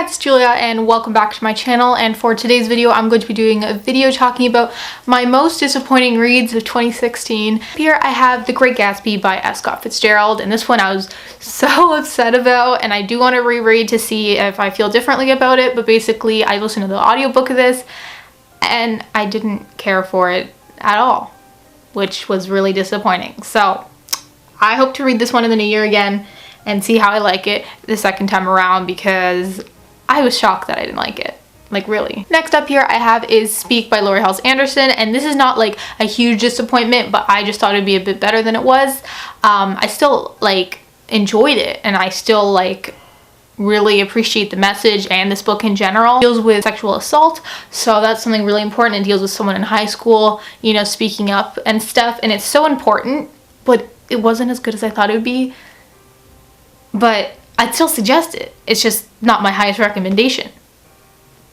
it's Julia and welcome back to my channel, and for today's video I'm going to be doing a video talking about my most disappointing reads of 2016. Here I have The Great Gatsby by S. Scott Fitzgerald, and this one I was so upset about and I do want to reread to see if I feel differently about it, but basically I listened to the audiobook of this and I didn't care for it at all, which was really disappointing. So I hope to read this one in the new year again and see how I like it the second time around, because I was shocked that I didn't like it. Like, really. Next up here I have is Speak by Laurie Halse Anderson, and this is not like a huge disappointment, but I just thought it'd be a bit better than it was. I still like enjoyed it, and I still like really appreciate the message, and this book in general deals with sexual assault, so that's something really important. It deals with someone in high school, you know, speaking up and stuff, and it's so important, but it wasn't as good as I thought it would be. But I'd still suggest it. It's just not my highest recommendation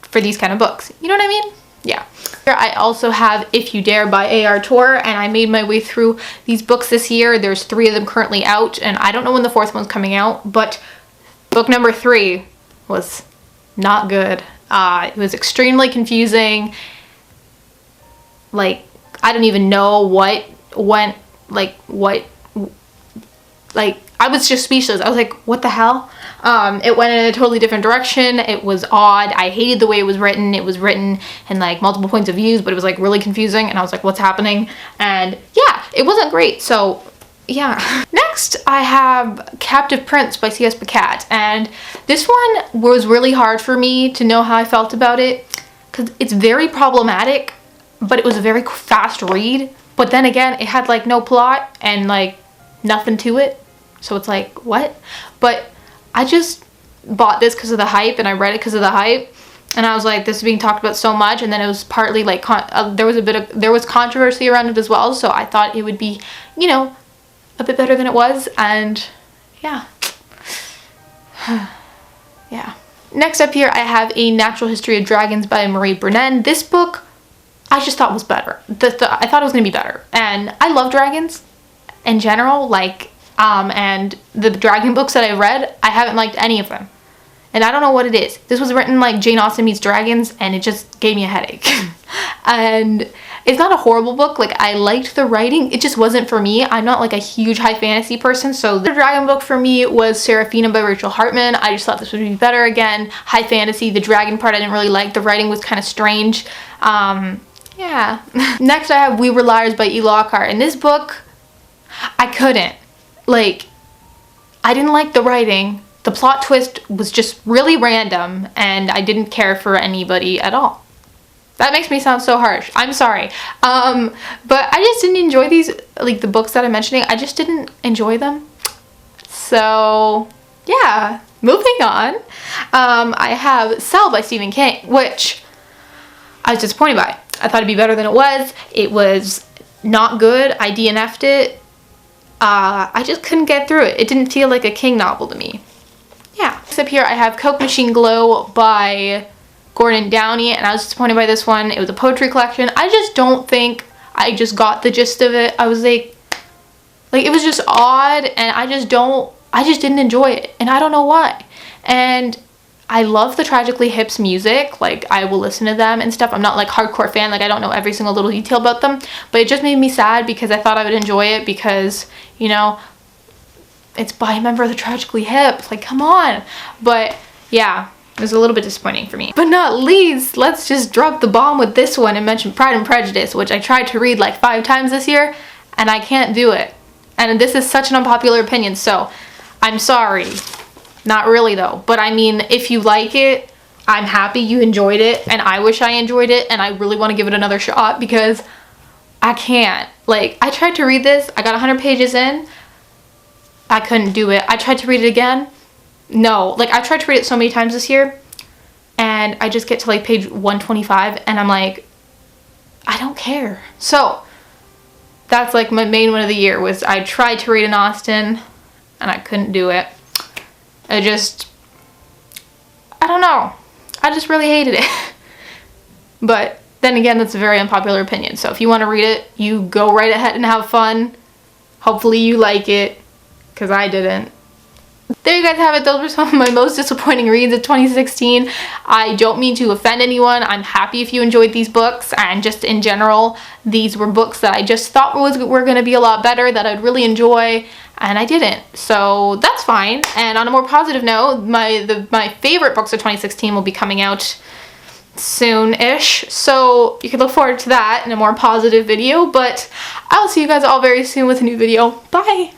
for these kind of books. You know what I mean? Yeah. Here I also have If You Dare by A.R. Torr, and I made my way through these books this year. There's 3 of them currently out, and I don't know when the 4th one's coming out, but book number 3 was not good. It was extremely confusing. Like, I don't even know what went, I was just speechless. I was like, what the hell? It went in a totally different direction. It was odd. I hated the way it was written. It was written in like multiple points of views, but it was like really confusing, and I was like, what's happening? And yeah, it wasn't great. So yeah. Next I have Captive Prince by C.S. Pacat, and this one was really hard for me to know how I felt about it, because it's very problematic, but it was a very fast read. But then again, it had like no plot and like nothing to it. So it's like, what? But I just bought this because of the hype, and I read it because of the hype, and I was like, this is being talked about so much, and then it was partly like there was controversy around it as well, so I thought it would be, you know, a bit better than it was, and yeah. Yeah. Next up here I have A Natural History of Dragons by Marie Brennan. This book I just thought was better. I thought it was gonna be better, and I love dragons in general, like, and the dragon books that I read, I haven't liked any of them, and I don't know what it is. This was written like Jane Austen meets dragons, and it just gave me a headache. And it's not a horrible book, like I liked the writing, it just wasn't for me. I'm not like a huge high fantasy person, so the dragon book for me was Serafina by Rachel Hartman. I just thought this would be better. Again, high fantasy, the dragon part I didn't really like, the writing was kind of strange. Yeah. Next I have We Were Liars by E. Lockhart, and this book I couldn't. Like, I didn't like the writing. The plot twist was just really random, and I didn't care for anybody at all. That makes me sound so harsh. I'm sorry. But I just didn't enjoy these, like the books that I'm mentioning. I just didn't enjoy them. So, yeah. Moving on. I have Cell by Stephen King, which I was disappointed by. I thought it'd be better than it was. It was not good. I DNF'd it. I just couldn't get through it. It didn't feel like a King novel to me. Yeah. Next up here I have Coke Machine Glow by Gordon Downey, and I was disappointed by this one. It was a poetry collection. I just don't think I just got the gist of it. I was like it was just odd, and I just didn't enjoy it, and I don't know why. And I love the Tragically Hip's music. Like, I will listen to them and stuff. I'm not like hardcore fan, like I don't know every single little detail about them, but it just made me sad because I thought I would enjoy it because, you know, it's by a member of the Tragically Hip. Like, come on. But yeah, it was a little bit disappointing for me. But not least, let's just drop the bomb with this one and mention Pride and Prejudice, which I tried to read like 5 times this year and I can't do it. And this is such an unpopular opinion, so I'm sorry. Not really though, but I mean, if you like it, I'm happy you enjoyed it, and I wish I enjoyed it, and I really want to give it another shot because I can't. Like, I tried to read this, I got 100 pages in, I couldn't do it. I tried to read it again, no. Like, I tried to read it so many times this year, and I just get to like page 125, and I'm like, I don't care. So, that's like my main one of the year, was I tried to read an Austen, and I couldn't do it. I don't know. I just really hated it. But then again, that's a very unpopular opinion. So if you want to read it, you go right ahead and have fun. Hopefully you like it, because I didn't. There you guys have it. Those were some of my most disappointing reads of 2016. I don't mean to offend anyone. I'm happy if you enjoyed these books, and just in general, these were books that I just thought were going to be a lot better, that I'd really enjoy, and I didn't. So that's fine. And on a more positive note, my favorite books of 2016 will be coming out soon-ish, so you can look forward to that in a more positive video. But I'll see you guys all very soon with a new video. Bye!